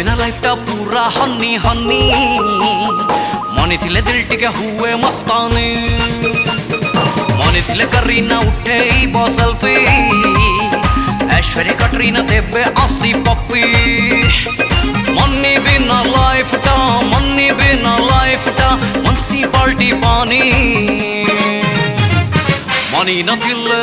बिना लाइफटा पूरा हनी हनी मनी थिले दिल टिके हुए मस्तानी मनी थिले करीना उठे सेल्फी ऐश्वर्या कटरीना देवे आसी पप्पी मनी बिना लाइफटा म्युनिसिपालिटी पानी मनी न दिले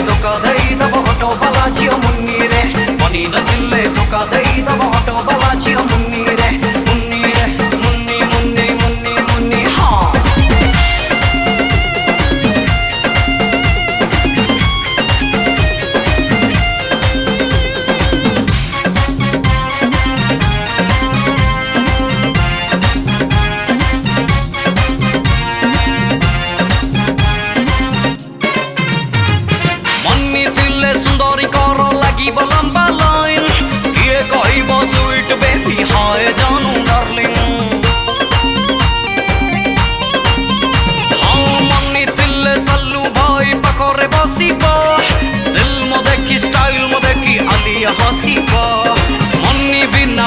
धोखा दई दब हटो बला झियो मुन्नी रे मनी न दिले धोखा दई दब हटो बला झियो मुन्नी रे मुन्नी मुन्नी मुन्नी मुन्नी हाँ लंबा लाइन ये कहब स्वीट बेबी हाय जानू डार्लिंग हाँ मनी तिल्ले सल्लू भाई पकोरे बसिबा दिल में देखी स्टाइल में देखी आलिया हसीबा मनी बिना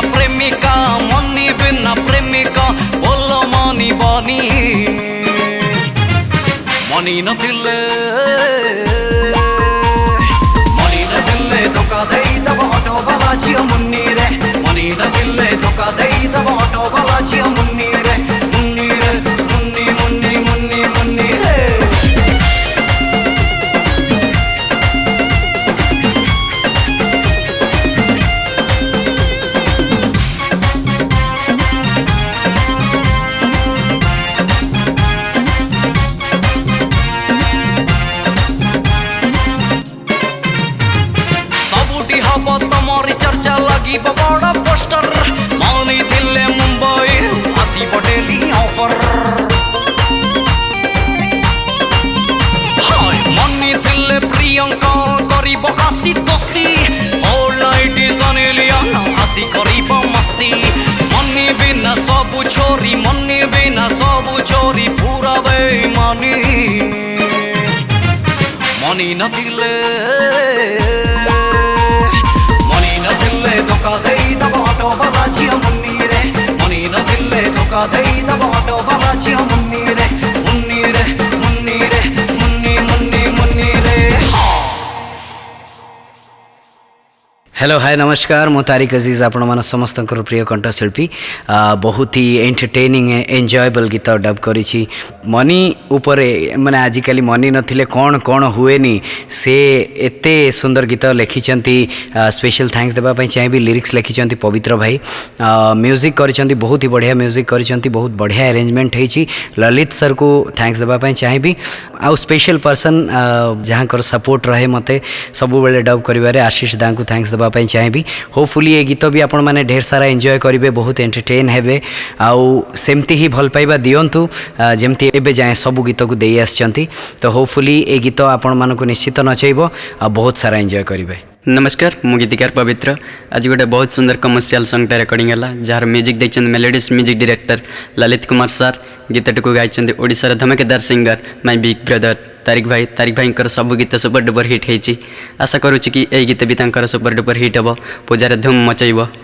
प्रेमिका बोलो मानी बानी मनी न दिले धोखा दई दब हटो बला झियो मुन्नी रे मनी न दिले धोखा दई दब हटो बला झियो मुन्नी रे मुन्नी मुन्नी मुन्नी मुन्नी रे तमरी चर्चा लगी बड़ा पोस्टर मनी थिले मुंबई आसी डेली ऑफर हाय मनी थिले प्रियंका करीब आसी दोस्ती ऑल नाइट सनी लियोन आसी करीब मस्ती मनी बिना सब छोरी पूरा बेईमानी मनी न दिले धोखा दई दब हटो बला झियो मुन्नी रे मनी न दिले धोखा दई दब हटो बला झियो मुन्नी रे मुन्नी मुन्नी मुन्नी रे हेलो हाय नमस्कार मो तारिक अजीज आपण मान समस्त प्रिय कंठशिल्पी बहुत ही एंटरटेनिंग एंजॉयबल गीत डब करी मनी उपरे माने आजिकल मनी नथिले कौन कौन हुएनी से एते सुंदर गीत लिखिंट स्पेशल थैंक्स देवाई चाहिए लिरिक्स लिखिंट पवित्र भाई म्यूजिक करिसेंती बहुत ही बढ़िया म्यूजिक करिसेंती बहुत बढ़िया अरेंजमेंट होईची ललित सर को थैंक्स देवाई चाहिए आउ स्पेशल पर्सन जहाँ कर सपोर्ट रहे मते सबु बेले डब करिवारे आशीष दा को थैंक्स देवाई चाहिए होपफुली ये गीत भी आपण मैंने ढेर सारा एंजॉय करेंगे बहुत एंटरटेन हेबे आउ सेमती ही भल पाइबा दियंतु जेमती एबे जाए सब गीत को दे आछंती तो होपफुली ये गीत आपण मानक निश्चित नचैबो आ बहुत सारा एंजॉय करेंगे। नमस्कार मु गीतिकार पवित्र आज गोटे बहुत सुंदर कमर्शियल सॉन्गटा रेकर्डिंग है जार म्यूजिक देखते melodious music director Lalit Kumar sir गीतटी को गाइछन्ते ओडिशार धमाकेदार singer my big brother Tariq भाई सब गीत सुपर डुपर हिट होती आशा करुच्ची कि यही गीत भी सुपर डुपर हिट हे पूजार धूम मचैब।